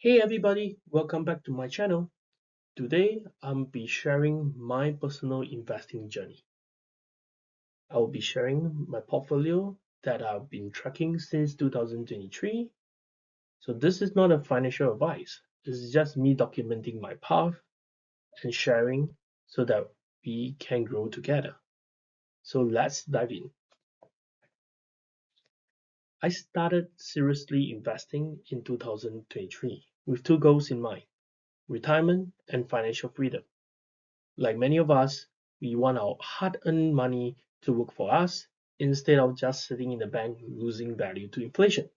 Hey everybody, welcome back to my channel. Today I'll be sharing my personal investing journey. I will be sharing my portfolio that I've been tracking since 2023. So this is not a financial advice. This is just me documenting my path and sharing so that we can grow together. So let's dive in. I started seriously investing in 2023 with two goals in mind: retirement and financial freedom. Like many of us, we want our hard-earned money to work for us instead of just sitting in the bank losing value to inflation.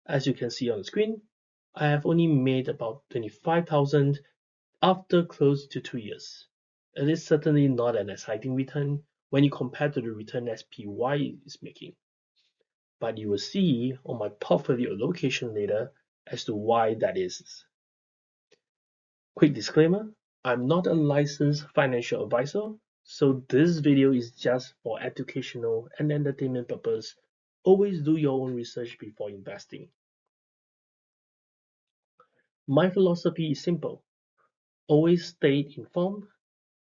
As you can see on the screen, I have only made about 25,000 after close to 2 years. It is certainly not an exciting return when you compare to the return SPY is making, but you will see on my portfolio allocation later as to why that is. Quick disclaimer, I'm not a licensed financial advisor, so this video is just for educational and entertainment purpose. Always do your own research before investing. My philosophy is simple. Always stay informed,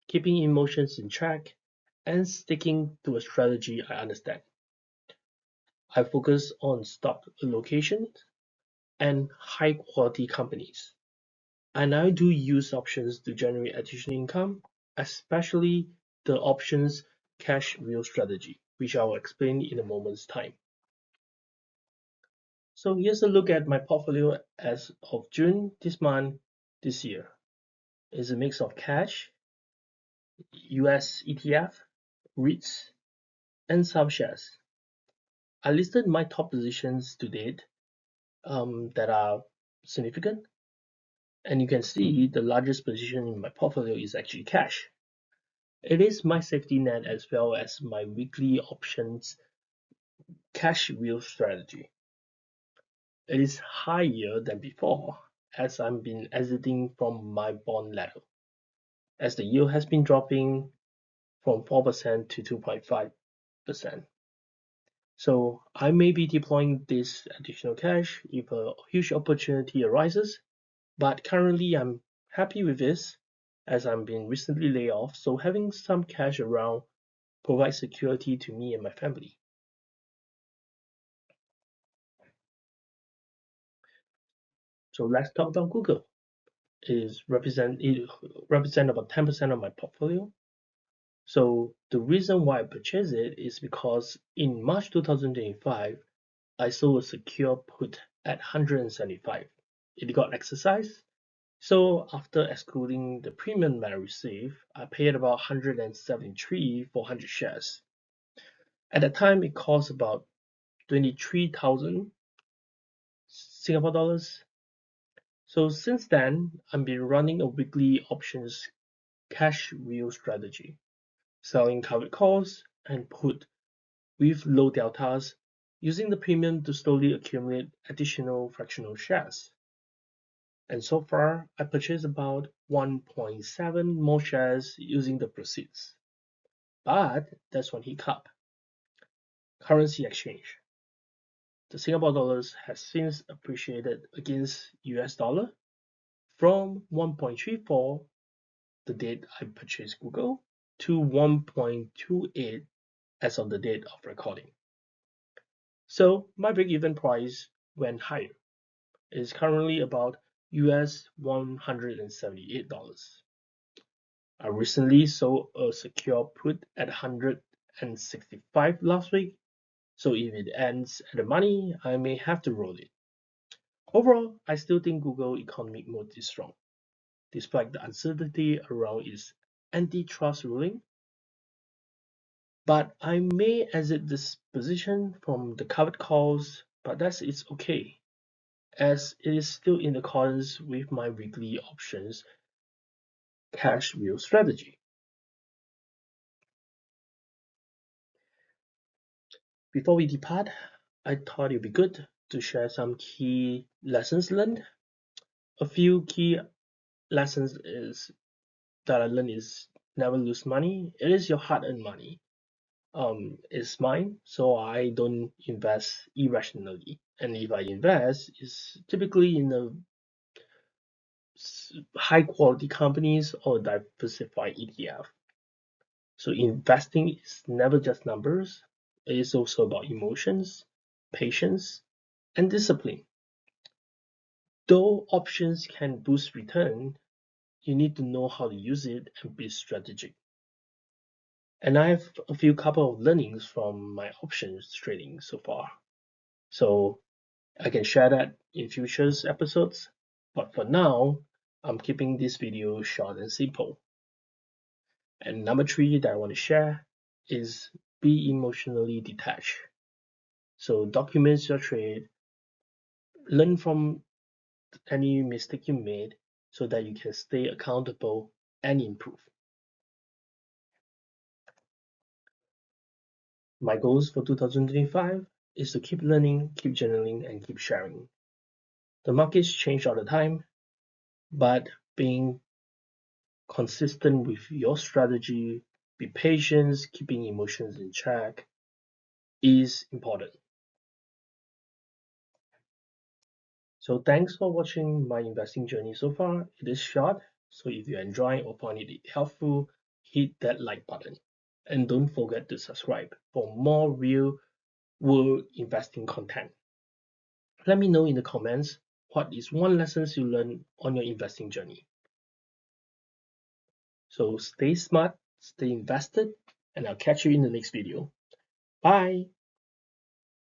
keeping emotions in check, and sticking to a strategy I understand. I focus on stock allocation and high quality companies. And I do use options to generate additional income, especially the options cash wheel strategy, which I will explain in a moment's time. So here's a look at my portfolio as of June this year. It's a mix of cash, US ETF, REITs, and some shares. I listed my top positions to date that are significant, and you can see the largest position in my portfolio is actually cash. It is my safety net as well as my weekly options cash wheel strategy. It is higher than before as I've been exiting from my bond ladder, as the yield has been dropping from 4% to 2.5%. So I may be deploying this additional cash if a huge opportunity arises, but currently I'm happy with this as I'm being recently laid off, so having some cash around provides security to me and my family. So let's talk about Google. It represent about 10% of my portfolio. So the reason why I purchased it is because in March 2025, I sold a secure put at 175. It got exercised. So after excluding the premium that I received, I paid about 173 for 100 shares. At the time, it cost about 23,000 Singapore dollars. So since then, I've been running a weekly options cash wheel strategy, selling covered calls and put with low deltas, using the premium to slowly accumulate additional fractional shares. And so far, I purchased about 1.7 more shares using the proceeds. But there's one hiccup: currency exchange. The Singapore dollars has since appreciated against US dollar from 1.34 the date I purchased Google to 1.28 as of the date of recording. So my break-even price went higher. It is currently about US $178. I recently sold a secure put at 165 last week, so if it ends at the money, I may have to roll it. Overall, I still think Google economic mode is strong, despite the uncertainty around its antitrust ruling. But I may exit this position from the covered calls, but it's okay, as it is still in accordance with my weekly options cash wheel strategy. Before we depart, I thought it'd be good to share some key lessons learned. A few key lessons is that I learned is never lose money. It is your hard-earned money. It's mine, so I don't invest irrationally. And if I invest, it's typically in a high quality companies or diversified ETF. So investing is never just numbers. It is also about emotions, patience, and discipline. Though options can boost return, you need to know how to use it and be strategic. And I have a few couple of learnings from my options trading so far. So I can share that in future episodes. But for now, I'm keeping this video short and simple. And number three that I want to share is be emotionally detached. So document your trade, learn from any mistake you made so that you can stay accountable and improve. My goals for 2025 is to keep learning, keep journaling, and keep sharing. The markets change all the time, but being consistent with your strategy, be patient, keeping emotions in check is important. So thanks for watching my investing journey so far. It is short, so if you enjoy or find it helpful, hit that like button. And don't forget to subscribe for more real world investing content. Let me know in the comments what is one lesson you learned on your investing journey. So stay smart, stay invested, and I'll catch you in the next video. Bye.